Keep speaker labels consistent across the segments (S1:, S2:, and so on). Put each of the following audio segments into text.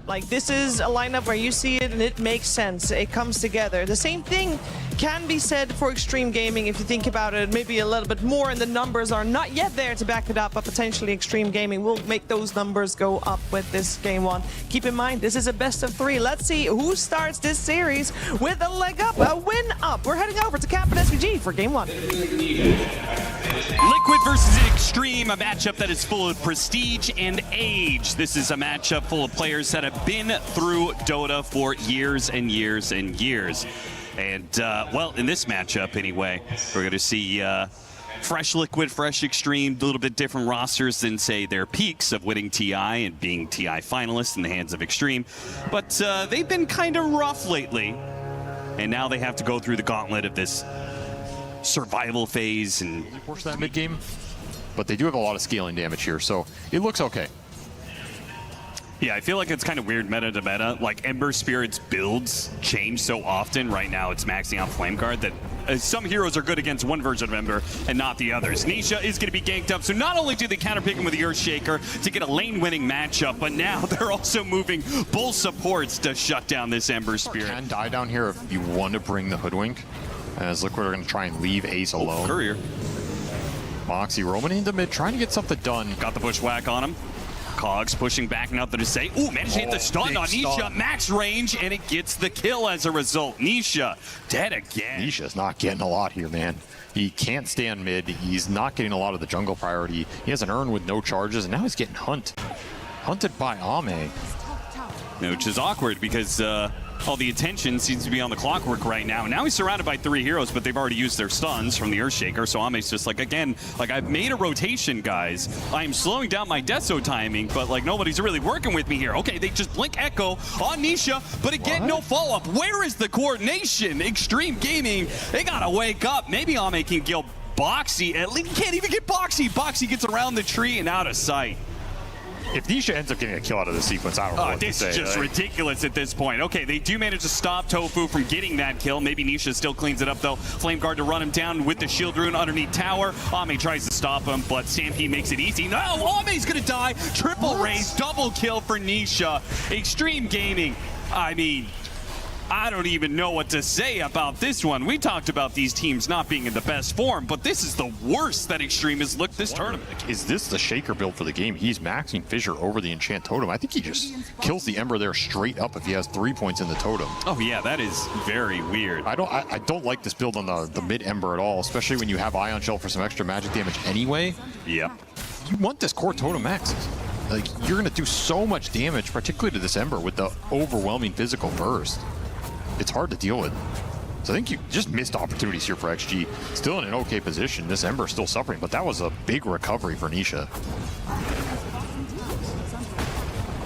S1: Like, this is a lineup where you see it and it makes sense. It comes together. The same thing can be said for Xtreme Gaming if you think about it maybe a little bit more, and the numbers are not yet there to back it up, but potentially Xtreme Gaming will make those numbers go up with this game one. Keep in mind, this is a best of 3. Let's see who starts this series with a leg up, a win up. We're heading over to Camp and SVG for game one.
S2: Liquid versus Xtreme, a matchup that is full of prestige and age. This is a matchup full of players that have been through Dota for years and years and years. And, well, in this matchup, anyway, we're going to see fresh Liquid, fresh Xtreme, a little bit different rosters than, say, their peaks of winning TI and being TI finalists in the hands of Xtreme. But they've been kind of rough lately. And now they have to go through the gauntlet of this survival phase. And
S3: force that mid game. But they do have a lot of scaling damage here, so it looks okay.
S2: Yeah, I feel like it's kind of weird meta to meta. Like, Ember Spirit's builds change so often. Right now, it's maxing out Flame Guard that some heroes are good against one version of Ember and not the others. Nisha is going to be ganked up, so not only do they counterpick him with the Earthshaker to get a lane-winning matchup, but now they're also moving both supports to shut down this Ember Spirit.
S3: Can die down here if you want to bring the Hoodwink, as Liquid are going to try and leave Ace alone.
S2: Courier.
S3: Moxie roaming into mid, trying to get something done.
S2: Got the bushwhack on him. Cogs pushing back, nothing to say. Ooh, managed to hit the stun on Nisha, max range, and it gets the kill as a result. Nisha dead again.
S3: Nisha's not getting a lot here, man. He can't stand mid. He's not getting a lot of the jungle priority. He has an Urn with no charges, and now he's getting hunted by Ame.
S2: Which is awkward because all the attention seems to be on the Clockwork right now. Now he's surrounded by 3 heroes, but they've already used their stuns from the Earthshaker, so Ame's just like, again, like, I've made a rotation, guys. I'm slowing down my Deso timing, but, like, nobody's really working with me here. Okay, they just blink Echo on Nisha, but again, no follow-up. Where is the coordination? Xtreme Gaming, they gotta wake up. Maybe Ame can kill Boxy. At least he can't even get Boxy. Boxy gets around the tree and out of sight.
S3: If Nisha ends up getting a kill out of the sequence, I don't know what to say.
S2: This is just ridiculous at this point. Okay, they do manage to stop Tofu from getting that kill. Maybe Nisha still cleans it up, though. Flame Guard to run him down with the shield rune underneath tower. Ame tries to stop him, but Stampede makes it easy. No, Ame's gonna die. Triple raise, double kill for Nisha. Xtreme Gaming, I mean, I don't even know what to say about this one. We talked about these teams not being in the best form, but this is the worst that Xtreme has looked this tournament.
S3: Is this the Shaker build for the game? He's maxing Fissure over the Enchant Totem. I think he just kills the Ember there straight up if he has 3 points in the Totem.
S2: Oh yeah, that is very weird.
S3: I don't like this build on the mid Ember at all, especially when you have Ion Shell for some extra magic damage anyway.
S2: Yep.
S3: You want this core Totem maxes. Like, you're gonna do so much damage, particularly to this Ember with the overwhelming physical burst. It's hard to deal with. So I think you just missed opportunities here for XG. Still in an okay position. This Ember is still suffering, but that was a big recovery for Nisha.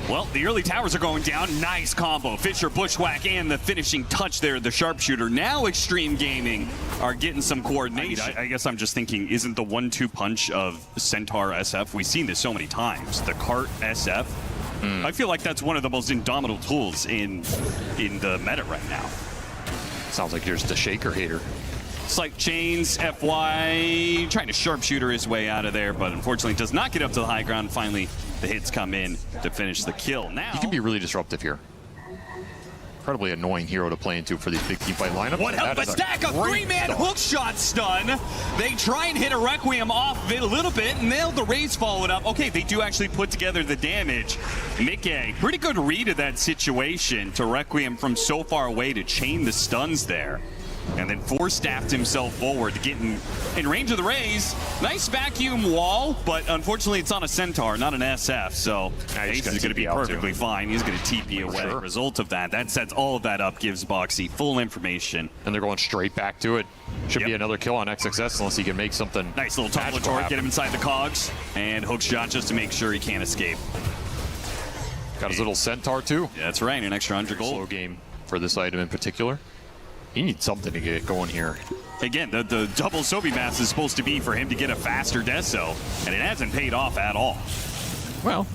S2: Well, the early towers are going down. Nice combo. Fissure, Bushwhack, and the finishing touch there, the sharpshooter. Now Xtreme Gaming are getting some coordination. I guess I'm just thinking, isn't the 1-2 punch of Centaur SF? We've seen this so many times. The Cart SF. I feel like that's one of the most indomitable tools in the meta right now.
S3: Sounds like you're just a Shaker hater.
S2: Slight chains, FY, trying to sharpshooter his way out of there, but unfortunately does not get up to the high ground. Finally, the hits come in to finish the kill. Now
S3: he can be really disruptive here. Incredibly annoying hero to play into for these big team fight lineups.
S2: What hell of a stack of 3-man hookshot stun. They try and hit a Requiem off of it a little bit, and nailed the raise followed up. Okay, they do actually put together the damage. Mickey, pretty good read of that situation to Requiem from so far away to chain the stuns there. And then force-staffed himself forward to get in range of the raise. Nice vacuum wall, but unfortunately it's on a Centaur, not an SF, so Ace is going to be perfectly fine. He's going to TP away. Sure. Result of that sets all of that up, gives Boxy full information.
S3: And they're going straight back to it. Should be another kill on XXS unless he can make something.
S2: Nice little tumble torque, get him inside the cogs, and hook shot just to make sure he can't escape.
S3: Got his little Centaur too.
S2: Yeah, that's right, an extra 100 gold.
S3: Slow game for this item in particular. He needs something to get going here.
S2: Again, the double Sobi mass is supposed to be for him to get a faster Deso, and it hasn't paid off at all.
S3: Well,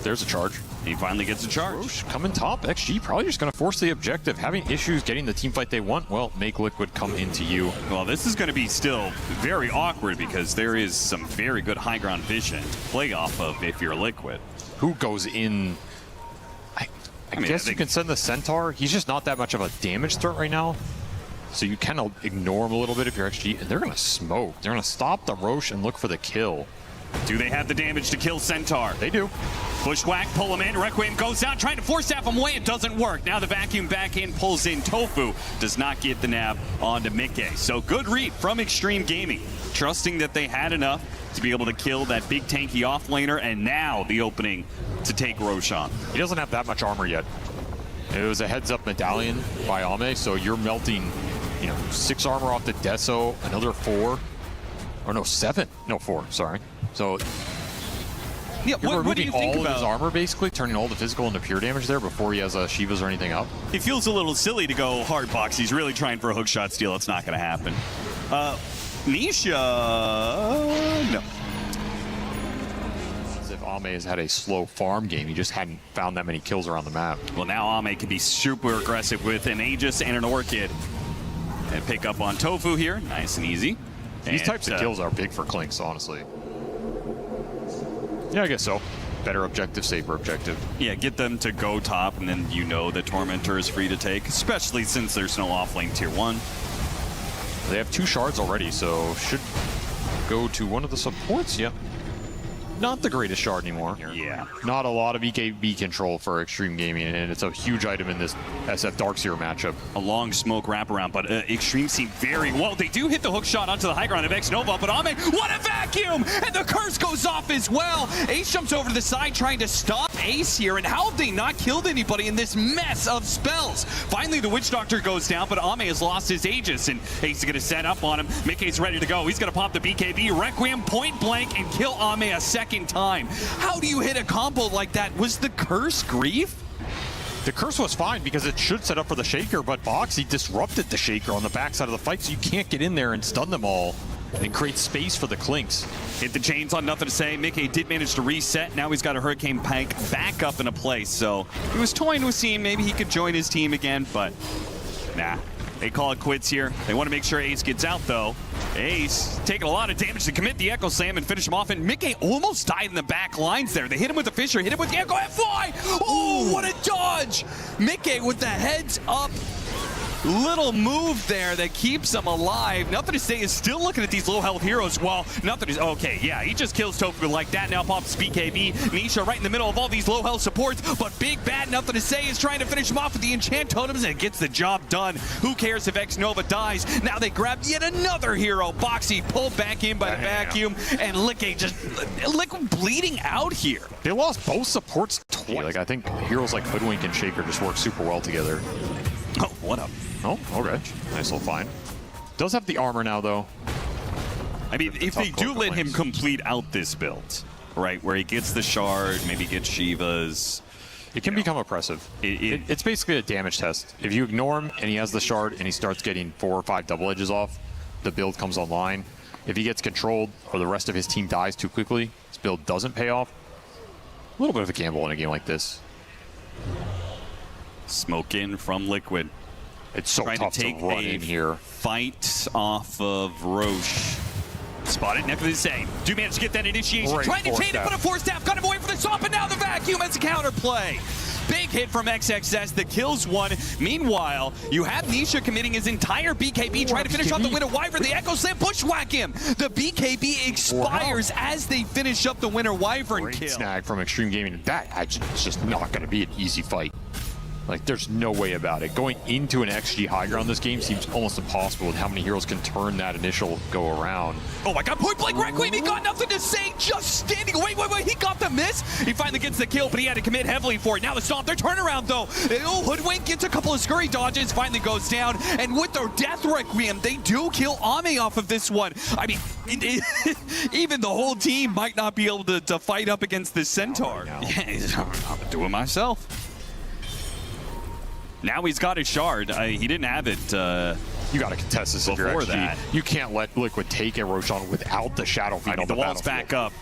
S3: there's a charge.
S2: He finally gets a charge.
S3: Roche coming top. XG probably just going to force the objective. Having issues getting the team fight they want, well, make Liquid come into you.
S2: Well, this is going to be still very awkward because there is some very good high ground vision to play off of if you're Liquid.
S3: Who goes in? I guess you can send the Centaur. He's just not that much of a damage threat right now. So you kind of ignore him a little bit if you're XG, and they're going to smoke. They're going to stop the Roche and look for the kill.
S2: Do they have the damage to kill Centaur?
S3: They do.
S2: Bushwhack, pull him in. Requiem goes out, trying to force staff him away. It doesn't work. Now the vacuum back in, pulls in Tofu. Does not get the nab onto Mickey. So good read from Xtreme Gaming. Trusting that they had enough to be able to kill that big tanky offlaner, and now the opening to take Roshan.
S3: He doesn't have that much armor yet. It was a heads-up medallion by Ame, so you're melting, 6 armor off the Deso, another 4. Or no, 7. No, 4, sorry. So
S2: yeah, what do you think
S3: all
S2: about
S3: of his armor, basically, turning all the physical into pure damage there before he has Shivas or anything up?
S2: It feels a little silly to go hard box. He's really trying for a hookshot steal. It's not going to happen. Nisha, no.
S3: As if Ame has had a slow farm game. He just hadn't found that many kills around the map.
S2: Well, now Ame can be super aggressive with an Aegis and an Orchid. And pick up on Tofu here. Nice and easy.
S3: These types of kills are big for Clinks, honestly. Yeah, I guess so. Better objective, safer objective.
S2: Yeah, get them to go top, and then you know the Tormentor is free to take, especially since there's no offlane tier 1.
S3: They have 2 shards already, so should go to one of the supports. Yep. Not the greatest shard anymore.
S2: Yeah.
S3: Not a lot of EKB control for Xtreme Gaming, and it's a huge item in this SF Darkseer matchup.
S2: A long smoke wraparound, but Xtreme seem very well. They do hit the hook shot onto the high ground of X-Nova, but Ame, what a vacuum! And the curse goes off as well. Ace jumps over to the side trying to stop Ace here, and how have they not killed anybody in this mess of spells? Finally, the Witch Doctor goes down, but Ame has lost his Aegis, and Ace is going to set up on him. Mickey's ready to go. He's going to pop the BKB, Requiem point blank, and kill Ame a second time. How do you hit a combo like that? Was the curse grief?
S3: The curse was fine because it should set up for the Shaker, but Boxy disrupted the Shaker on the backside of the fight, so you can't get in there and stun them all and create space for the Clinks.
S2: Hit the chains on nothing to say. Mickey did manage to reset. Now he's got a Hurricane Pike back up in a place, so he was toying with seeing maybe he could join his team again, but nah. They call it quits here. They want to make sure Ace gets out, though. Ace taking a lot of damage to commit the Echo Slam and finish him off, and Mickey almost died in the back lines there. They hit him with the Fisher, hit him with the Echo Fly. Oh, what a dodge! Mickey with the heads up. Little move there that keeps him alive. Nothing to say is still looking at these low health heroes. Well, nothing is okay. Yeah, he just kills Tofu like that. Now pops BKB. Nisha right in the middle of all these low health supports. But Big Bad, nothing to say, is trying to finish him off with the enchant totems and gets the job done. Who cares if X-Nova dies? Now they grab yet another hero. Boxy pulled back in by the vacuum, and Liquid bleeding out here.
S3: They lost both supports twice. Like, I think heroes like Hoodwink and Shaker just work super well together.
S2: Oh, what up?
S3: Oh, okay. Nice little find. Does have the armor now, though.
S2: I mean, if they do let him complete out this build, right, where he gets the shard, maybe gets Shivas,
S3: it can become oppressive. It's basically a damage test. If you ignore him and he has the shard and he starts getting 4 or 5 double edges off, the build comes online. If he gets controlled or the rest of his team dies too quickly, this build doesn't pay off. A little bit of a gamble in a game like this.
S2: Smoke in from Liquid.
S3: It's so tough to run in here.
S2: Fight off of Roche. Spotted, nothing to say. Do manage to get that initiation.
S3: Great
S2: trying to chain it, put a force staff, got him away from the swamp, and now the vacuum as a counterplay. Big hit from XXS that kills one. Meanwhile, you have Nisha committing his entire BKB, trying to finish off the Winter Wyvern. The Echo Slam bushwhack him. The BKB expires as they finish up the Winter Wyvern
S3: Great
S2: kill.
S3: Snag from Xtreme Gaming. That it's just not going to be an easy fight. Like, there's no way about it. Going into an XG high ground this game seems almost impossible with how many heroes can turn that initial go around.
S2: Oh my god, point blank Requiem, he got nothing to say, just standing. Wait, he got the miss. He finally gets the kill, but he had to commit heavily for it. Now the stomp, their turnaround though. Oh, Hoodwink gets a couple of scurry dodges, finally goes down, and with their Death Requiem, they do kill Ame off of this one. I mean, even the whole team might not be able to fight up against this Centaur. Yeah, I'm gonna do it myself. Now he's got his shard. He didn't have it.
S3: You got to contest this if you're XG. You can't let Liquid take a Roshan without the Shadow Fiend on the
S2: wall's back up.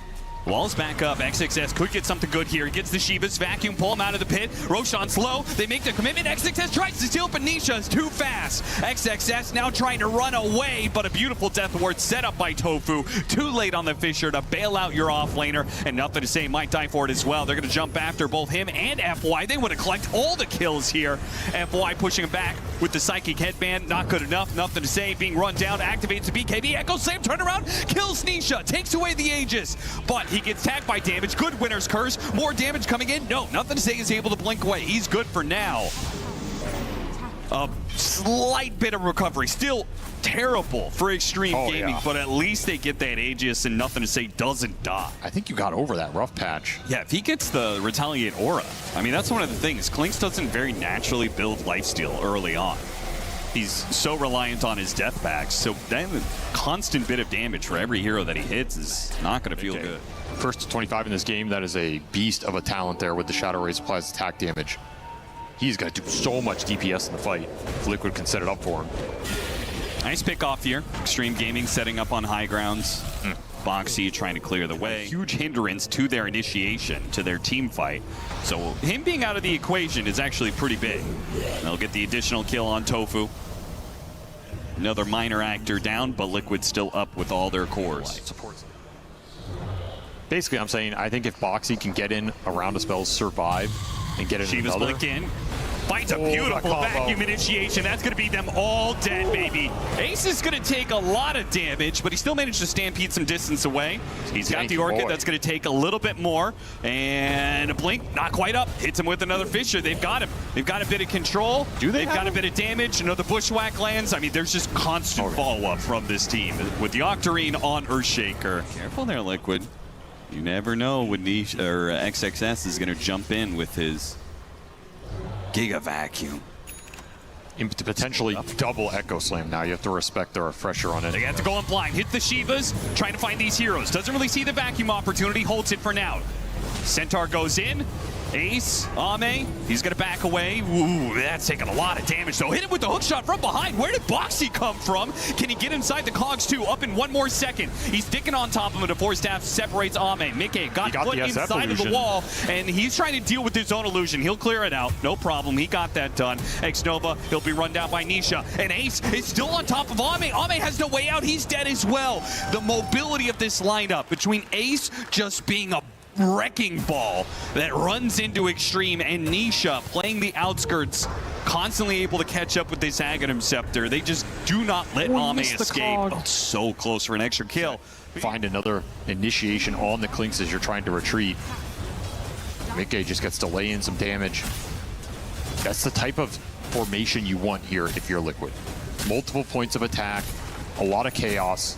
S2: Wall's back up. XXS could get something good here. He gets the Shivas, vacuum, pull him out of the pit. Roshan's low. They make the commitment. XXS tries to steal, but Nisha is too fast. XXS now trying to run away, but a beautiful death ward set up by Tofu. Too late on the Fisher to bail out your offlaner, and nothing to say. Might die for it as well. They're going to jump after both him and FY. They want to collect all the kills here. FY pushing him back with the psychic headband. Not good enough. Nothing to say. Being run down. Activates the BKB. Echo Slam. Turn around. Kills Nisha. Takes away the Aegis. But he gets tagged by damage. Good winner's curse. More damage coming in. No, nothing to say. He's able to blink away. He's good for now. A slight bit of recovery. Still terrible for Xtreme Gaming,
S3: yeah.
S2: but at least they get that Aegis and nothing to say doesn't die.
S3: I think you got over that rough patch.
S2: Yeah, if he gets the Retaliate Aura, I mean, that's one of the things. Clinks doesn't very naturally build lifesteal early on. He's so reliant on his death packs, so then the constant bit of damage for every hero that he hits is not going to feel good.
S3: First to 25 in this game, that is a beast of a talent there with the Shadow Rays applies attack damage. He's going to do so much DPS in the fight if Liquid can set it up for him.
S2: Nice pick off here. Xtreme Gaming setting up on high grounds. Boxy trying to clear the way. Huge hindrance to their initiation, to their team fight. So him being out of the equation is actually pretty big. They'll get the additional kill on Tofu. Another minor actor down, but Liquid still up with all their cores.
S3: Basically, I'm saying I think if Boxy can get in around a spell's survive and get it in
S2: Shiva's
S3: another.
S2: blinked in. Finds a beautiful vacuum initiation. That's going to be them all dead, baby. Ace is going to take a lot of damage, but he still managed to stampede some distance away. He's got the Orchid. That's going to take a little bit more. And a blink, not quite up. Hits him with another Fisher. They've got him. They've got a bit of control. They've got a bit of damage. Another Bushwhack lands. I mean, there's just constant follow-up from this team with the Octarine on Earthshaker. Careful there, Liquid. You never know when XXS is going to jump in with his Giga Vacuum.
S3: To potentially double Echo Slam now. You have to respect the refresher on it.
S2: They have to go in blind. Hit the Shivas, trying to find these heroes. Doesn't really see the vacuum opportunity, holds it for now. Centaur goes in. Ace, Ame, he's going to back away. Ooh, that's taking a lot of damage, though. Hit him with the hook shot from behind. Where did Boxy come from? Can he get inside the cogs, too? Up in one more second. He's sticking on top of him. The Force Staff separates Ame. Mickey got put inside of the wall, and he's trying to deal with his own illusion. He'll clear it out. No problem. He got that done. X-Nova, he'll be run down by Nisha. And Ace is still on top of Ame. Ame has no way out. He's dead as well. The mobility of this lineup between Ace just being a wrecking ball that runs into Xtreme and Nisha playing the outskirts, constantly able to catch up with this Aghanim Scepter. They just do not let Ame escape. Oh, so close for an extra kill.
S3: Find another initiation on the Clinks as you're trying to retreat. Mickey just gets to lay in some damage. That's the type of formation you want here if you're Liquid. Multiple points of attack, a lot of chaos,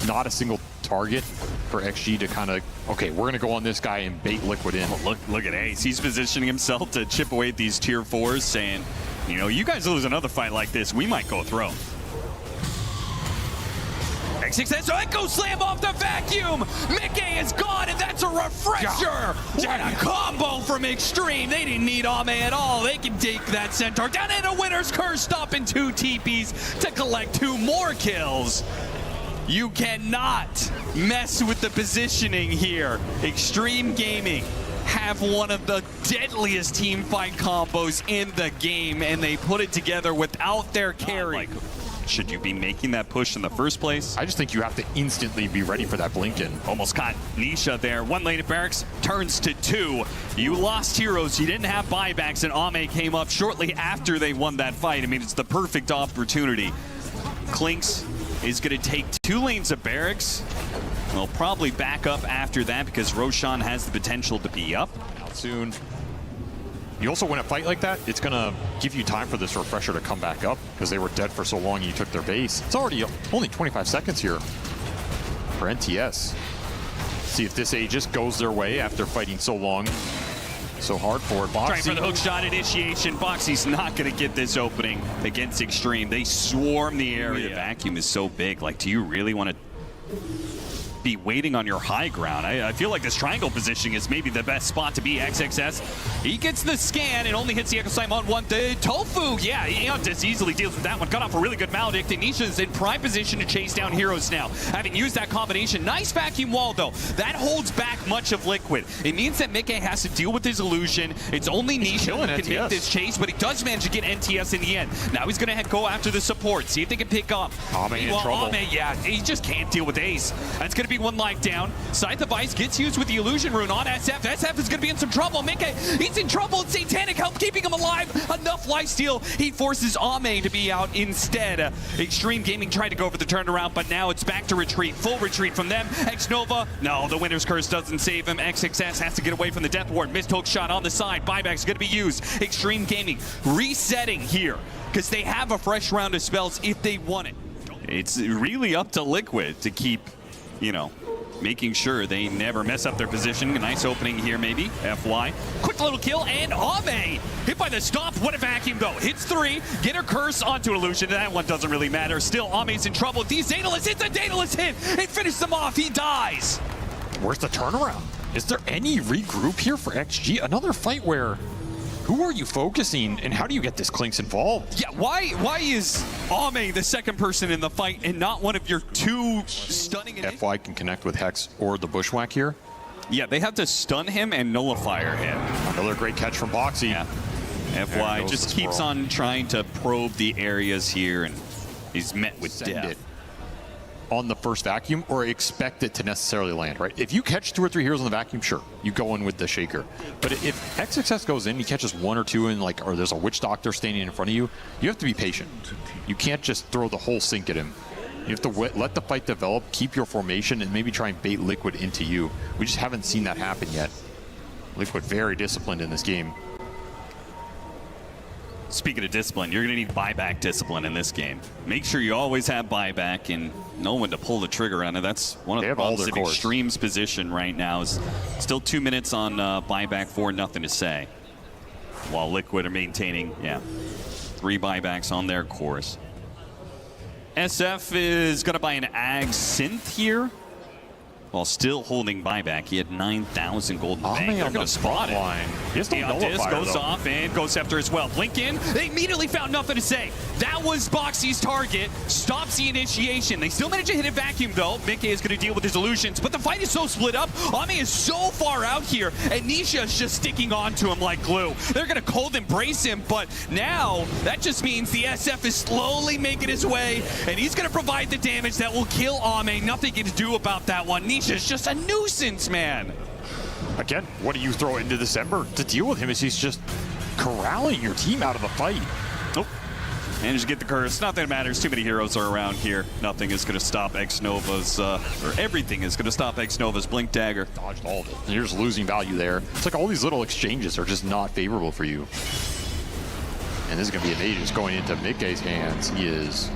S3: not a single target for XG to kind of, okay, we're going to go on this guy and bait Liquid in.
S2: Oh, look at Ace. He's positioning himself to chip away at these tier 4s, saying, you know, you guys lose another fight like this, we might go throw. XXS, Echo Slam off the vacuum! Mickey is gone, and that's a refresher! What a combo from Xtreme! They didn't need Ame at all. They can take that Centaur down, and a winner's curse, stopping 2 TPs to collect 2 more kills. You cannot mess with the positioning here. Xtreme Gaming have one of the deadliest team fight combos in the game, and they put it together without their carry. Should you be making that push in the first place?
S3: I just think you have to instantly be ready for that Blinken.
S2: Almost caught Nisha there. 1 lane at Barracks, turns to 2. You lost heroes, you didn't have buybacks, and Ame came up shortly after they won that fight. I mean, it's the perfect opportunity. Clinks is going to take 2 lanes of Barracks. They'll probably back up after that because Roshan has the potential to be up.
S3: Out soon. You also win a fight like that, it's going to give you time for this refresher to come back up because they were dead for so long and you took their base. It's already only 25 seconds here for NTS. See if this Aegis goes their way after fighting so long. So hard for it. Boxy.
S2: Trying for the hook shot initiation. Boxy's not going to get this opening against Xtreme. They swarm the area. The vacuum is so big. Like, do you really want to be waiting on your high ground. I feel like this triangle positioning is maybe the best spot to be. XXS, he gets the scan and only hits the Echo Slam on one. The Tofu, yeah, he just easily deals with that one. Got off a really good Maledict. Nisha's in prime position to chase down heroes now, having used that combination. Nice vacuum wall, though. That holds back much of Liquid. It means that Mickey has to deal with his illusion. It's only Nisha who can make this chase, but he does manage to get NTS in the end. Now he's going to go after the support, see if they can pick up.
S3: Ame in trouble.
S2: Ame, yeah, he just can't deal with Ace. That's going to be one life down. Scythe of Ice gets used with the illusion rune on SF. SF is going to be in some trouble. Mickey, he's in trouble. Satanic help keeping him alive. Enough lifesteal. He forces Ame to be out instead. Xtreme Gaming tried to go for the turnaround, but now it's back to retreat. Full retreat from them. Xnova, no, the Winter's Curse doesn't save him. XXS has to get away from the Death Ward. Missed hook shot on the side. Buyback's going to be used. Xtreme Gaming resetting here because they have a fresh round of spells if they want it. It's really up to Liquid to keep, you know, making sure they never mess up their position. A nice opening here, maybe. FY. Quick little kill, and Ame hit by the stomp. What a vacuum, though. Hits 3. Get her curse onto Illusion. That one doesn't really matter. Still, Ame's in trouble. These Daedalus, it's a Daedalus hit. It finished them off. He dies.
S3: Where's the turnaround? Is there any regroup here for XG? Another fight where who are you focusing and how do you get this Clinks involved?
S2: Yeah, why is Ame the second person in the fight and not one of your two stunning?
S3: FY can connect with Hex or the Bushwhack here.
S2: Yeah, they have to stun him and nullifier him.
S3: Another great catch from Boxy.
S2: Yeah. FY just keeps on trying to probe the areas here, and he's met with death.
S3: On the first vacuum or expect it to necessarily land, right? If you catch 2 or 3 heroes on the vacuum, sure, you go in with the shaker. But if XXS goes in, he catches 1 or 2 in, like, or there's a witch doctor standing in front of you, you have to be patient. You can't just throw the whole sink at him. You have to let the fight develop, keep your formation, and maybe try and bait Liquid into you. We just haven't seen that happen yet. Liquid very disciplined in this game.
S2: Speaking of discipline, you're going to need buyback discipline in this game. Make sure you always have buyback and know when to pull the trigger on it. That's one of the problems of Xtreme's position right now. Is still 2 minutes on buyback for nothing to say. While Liquid are maintaining, 3 buybacks on their course. SF is going to buy an Ag Synth here, while still holding buyback. He had 9,000 gold in the bank. They're going to spot it. Disc goes off and goes after as well. Blink in. They immediately found nothing to say. That was Boxy's target. Stops the initiation. They still managed to hit a vacuum, though. Mickey is going to deal with his illusions, but the fight is so split up. Ame is so far out here, and Nisha is just sticking onto him like glue. They're going to cold embrace him, but now that just means the SF is slowly making his way, and he's going to provide the damage that will kill Ame. Nothing to do about that one. Nisha is just a nuisance, man.
S3: Again, what do you throw into December to deal with him as he's just corralling your team out of the fight?
S2: Nope. Managed to get the curse. Not that it matters. Too many heroes are around here. Nothing is going to stop Xnova's, or everything is going to stop Xnova's Blink Dagger.
S3: Dodged all of it. You're just losing value there. It's like all these little exchanges are just not favorable for you. And this is going to be an Aegis going into Mickey's hands. He is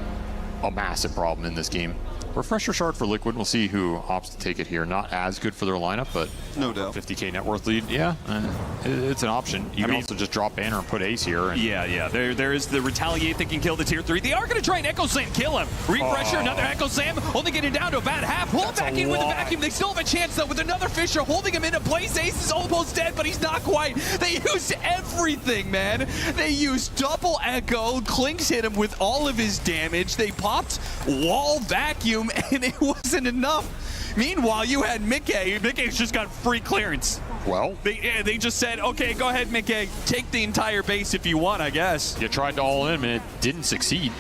S3: a massive problem in this game. Refresher shard for Liquid. We'll see who opts to take it here. Not as good for their lineup, but
S2: no doubt.
S3: 50k net worth lead. Yeah, it's an option. You can also just drop banner and put Ace here. And
S2: yeah. There is the retaliate that can kill the tier 3. They are going to try an Echo Slam, kill him. Refresher, another Echo Slam, only getting down to about half. Pull back in with the vacuum. They still have a chance though with another Fisher holding him into place. Ace is almost dead, but he's not quite. They used everything, man. They used double Echo. Clinks hit him with all of his damage. They popped wall vacuum, and it wasn't enough. Meanwhile, you had Mickey. Mickey's just got free clearance.
S3: Well,
S2: they just said, okay, go ahead, Mickey. Take the entire base if you want, I guess.
S3: You tried to all in him and it didn't succeed.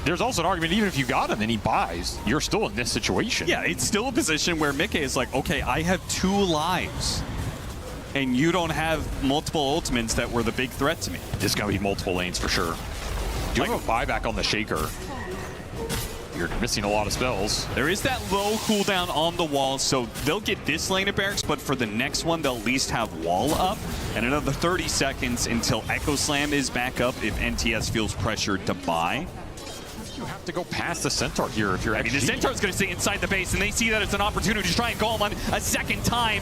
S3: There's also an argument, even if you got him and he buys, you're still in this situation.
S2: Yeah, it's still a position where Mickey is like, okay, I have 2 lives. And you don't have multiple ultimates that were the big threat to me.
S3: This is going to be multiple lanes for sure. Do you have a buyback on the shaker? You're missing a lot of spells.
S2: There is that low cooldown on the wall, so they'll get this lane of barracks, but for the next one, they'll at least have wall up. And another 30 seconds until Echo Slam is back up if NTS feels pressured to buy.
S3: You have to go past the Centaur here if you're
S2: I mean, the Centaur's going to stay inside the base, and they see that it's an opportunity to try and call him on a second time.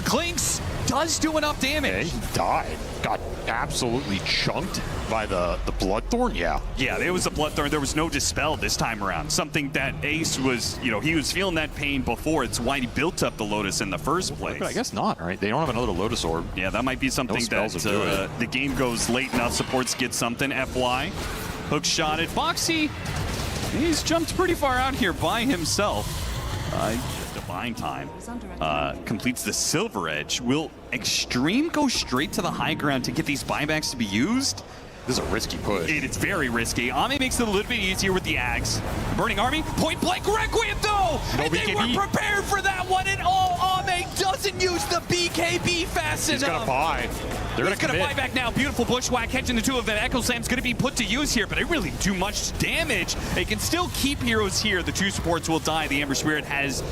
S2: Clinks does do enough damage.
S3: Okay, he died. Got absolutely chunked by the Bloodthorn, yeah.
S2: Yeah, it was a Bloodthorn. There was no Dispel this time around. Something that Ace was, you know, he was feeling that pain before. It's why he built up the Lotus in the first place.
S3: But I guess not, right? They don't have another Lotus Orb.
S2: Yeah, that might be something that the game goes late enough. Supports get something. FY. Hook shot at Boxy. He's jumped pretty far out here by himself. Divine Time completes the Silver Edge. Will Xtreme go straight to the high ground to get these buybacks to be used?
S3: This is a risky push.
S2: It's very risky. Ame makes it a little bit easier with the Ags. Burning Army, point blank Requiem though!
S3: No
S2: and
S3: BKB.
S2: They were prepared for that one, and Ame doesn't use the BKB fast enough.
S3: He's gonna buy. They're
S2: gonna buy back now. Beautiful bushwhack catching the two of them. Echo Slam's gonna be put to use here, but they really do much damage. They can still keep heroes here. The two supports will die. The Ember Spirit has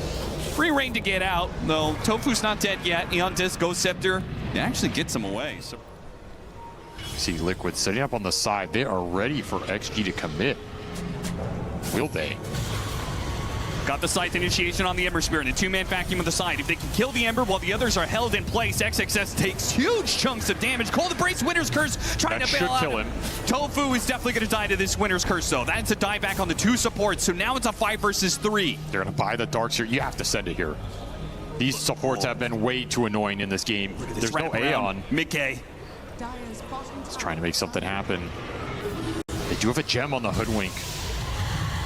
S2: free reign to get out, though Tofu's not dead yet. Eon Disc, Ghost Scepter, it actually gets him away. So
S3: see Liquid setting up on the side. They are ready for XG to commit. Will they?
S2: Got the Scythe initiation on the Ember Spirit, a two-man vacuum on the side. If they can kill the Ember while the others are held in place, XXS takes huge chunks of damage. Cold Embrace, Winter's Curse, trying to bail out.
S3: Kill him.
S2: Tofu is definitely going to die to this Winter's Curse, though. That's a dieback on the two supports, so now it's a 5 versus 3.
S3: They're going to buy the Darks here. You have to send it here. These supports have been way too annoying in this game. There's no Aeon.
S2: Mid-K.
S3: He's trying to make something happen. They do have a gem on the Hoodwink.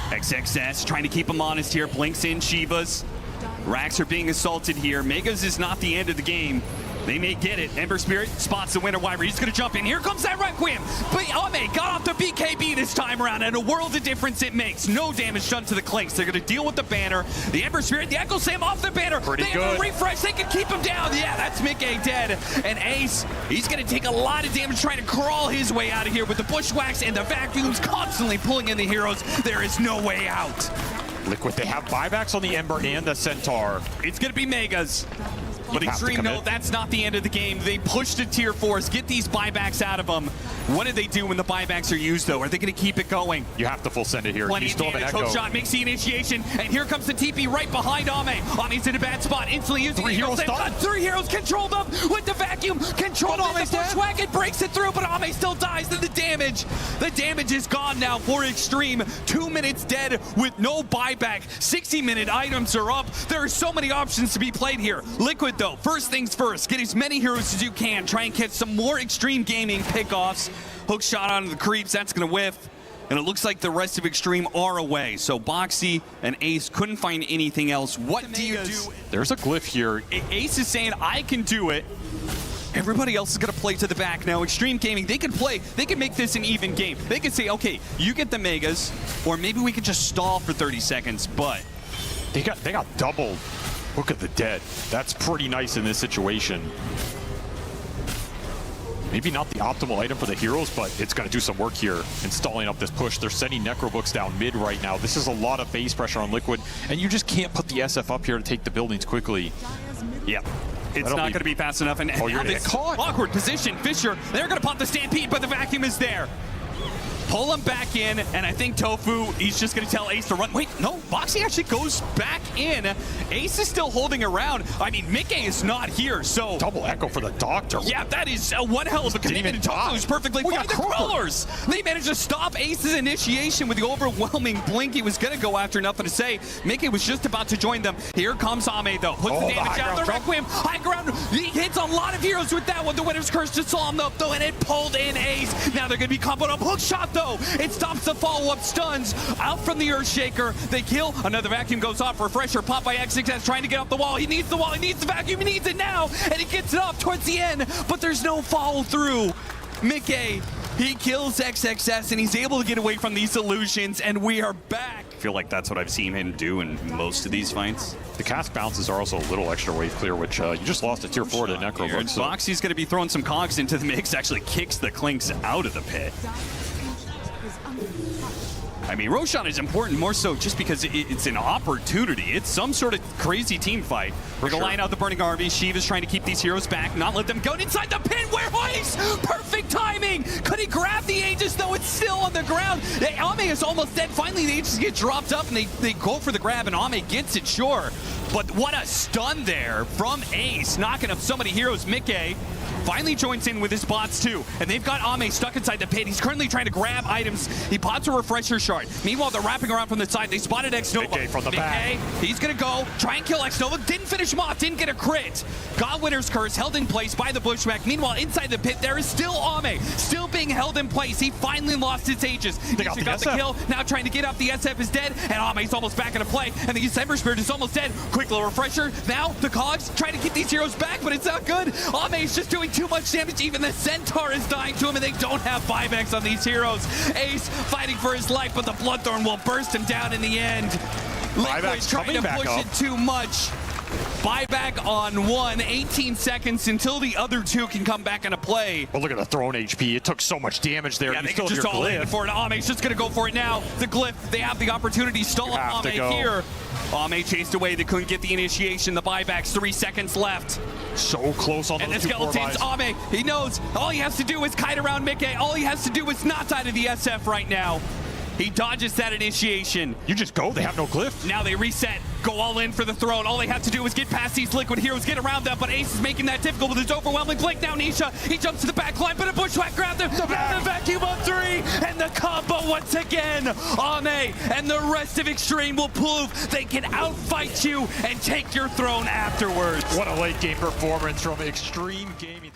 S2: XXS trying to keep him honest here. Blinks in Shivas. Racks are being assaulted here. Megas is not the end of the game. They may get it. Ember Spirit spots the Winter Wyvern. He's going to jump in. Here comes that Requiem. But Ame got off the BKB this time around, and a world of difference it makes. No damage done to the Clinks. They're going to deal with the banner. The Ember Spirit, the Echo Slam off the banner.
S3: Pretty
S2: they
S3: good.
S2: have a refresh. They can keep him down. Yeah, that's Mickey dead. And Ace, he's going to take a lot of damage trying to crawl his way out of here with the Bushwhacks and the Vacuums constantly pulling in the heroes. There is no way out.
S3: Liquid, they have buybacks on the Ember and the Centaur.
S2: It's going to be Megas. But Xtreme, no, that's not the end of the game. They push to tier 4s, get these buybacks out of them. What do they do when the buybacks are used, though? Are they going to keep it going?
S3: You have to full send it here.
S2: Plenty
S3: You still have an
S2: damage.
S3: Echo.
S2: Hook shot makes the initiation, and here comes the TP right behind Ame. Ame's in a bad spot, instantly using
S3: 3 heroes done.
S2: 3 heroes controlled up with the vacuum. Controlled with the bushwhack. It breaks it through, but Ame still dies to the damage is gone now for Xtreme. 2 minutes dead with no buyback. 60-minute items are up. There are so many options to be played here. Liquid, though, first things first, get as many heroes as you can. Try and catch some more Xtreme Gaming pickoffs. Hook shot onto the creeps, that's gonna whiff. And it looks like the rest of Xtreme are away. So Boxy and Ace couldn't find anything else. What do you do?
S3: There's a glyph here.
S2: Ace is saying, I can do it. Everybody else is gonna play to the back now. Xtreme Gaming, they can play, they can make this an even game. They can say, okay, you get the Megas, or maybe we can just stall for 30 seconds, but
S3: They got double Book of the Dead. That's pretty nice in this situation. Maybe not the optimal item for the heroes, but it's going to do some work here, installing up this push. They're sending Necrobooks down mid right now. This is a lot of base pressure on Liquid, and you just can't put the SF up here to take the buildings quickly.
S2: yeah. It's not going to be fast enough. And
S3: you're going to get caught.
S2: Awkward position. Fisher, they're going to pop the Stampede, but the vacuum is there. Pull him back in, and I think Tofu, he's just going to tell Ace to run. Wait, no, Boxy actually goes back in. Ace is still holding around. I mean, Mickey is not here, so...
S3: Double Echo for the Doctor.
S2: Yeah, that is one hell of a commitment. Tofu's perfectly fine. The Crawlers, they managed to stop Ace's initiation with the overwhelming blink. He was going to go after, nothing to say. Mickey was just about to join them. Here comes Ame, though. Puts the damage out. The Requiem, high ground. He hits a lot of heroes with that one. The Winter's Curse just saw him up, though, and it pulled in Ace. Now they're going to be comboed up. Hook shot, though. It stops the follow-up stuns out from the Earthshaker. They kill. Another vacuum goes off. Refresher pop by XXS trying to get off the wall. He needs the wall. He needs the vacuum. He needs it now. And he gets it off towards the end, but there's no follow through. Mickey, he kills XXS and he's able to get away from these illusions, and we are back. I feel like that's what I've seen him do in most of these fights.
S3: The cast bounces are also a little extra wave clear, which you just lost a tier 4 to Necrobook. So.
S2: Boxy's going to be throwing some cogs into the mix, actually kicks the Clinks out of the pit. I mean, Roshan is important more so just because it's an opportunity. It's some sort of crazy team fight. We're going to line out the Burning Army. Shiva's trying to keep these heroes back, not let them go inside the pit. Where Ice? Perfect timing. Could he grab the Aegis, though? It's still on the ground. Ame is almost dead. Finally, the Aegis get dropped up, and they go for the grab, and Ame gets it, sure. But what a stun there from Ace, knocking up so many heroes. Mickey finally joins in with his bots too, and they've got Ame stuck inside the pit. He's currently trying to grab items. He pops a refresher shard. Meanwhile, they're wrapping around from the side. They spotted Xnova.
S3: Mickey from the back.
S2: He's gonna go try and kill Xnova. Didn't finish him off. Didn't get a crit. Got Winter's Curse held in place by the Bushwhack. Meanwhile, inside the pit, there is still Ame, still being held in place. He finally lost his Aegis. He got the kill. Now trying to get up. The SF is dead, and Ame's almost back into play. And the December Spirit is almost dead. Quick little refresher. Now the Cogs trying to keep these heroes back, but it's not good. Ame's just doing too much damage. Even the Centaur is dying to him, and they don't have buybacks on these heroes. Ace fighting for his life, but the Bloodthorn will burst him down in the end. Liquid trying to push it too much. Buyback on 1, 18 seconds until the other two can come back into play.
S3: But look at the thrown HP. It took so much damage there.
S2: Yeah, they can just all in for it. Ame's just going to go for it now. The Glyph, they have the opportunity. Stall up Ame here. Ame chased away. They couldn't get the initiation. The buybacks, 3 seconds left.
S3: So close on those
S2: and the Skeletons, Ame, he knows all he has to do is kite around Mickey. All he has to do is not die to the SF right now. He dodges that initiation.
S3: You just go. They have no Glyph.
S2: Now they reset. Go all in for the throne. All they have to do is get past these Liquid heroes, get around them, but Ace is making that difficult with his overwhelming blink. Now Nisha, he jumps to the back line, but a Bushwhack grabbed him. The vacuum on 3, and the combo once again. Ame and the rest of Xtreme will prove they can outfight you and take your throne afterwards.
S3: What a late game performance from Xtreme Gaming.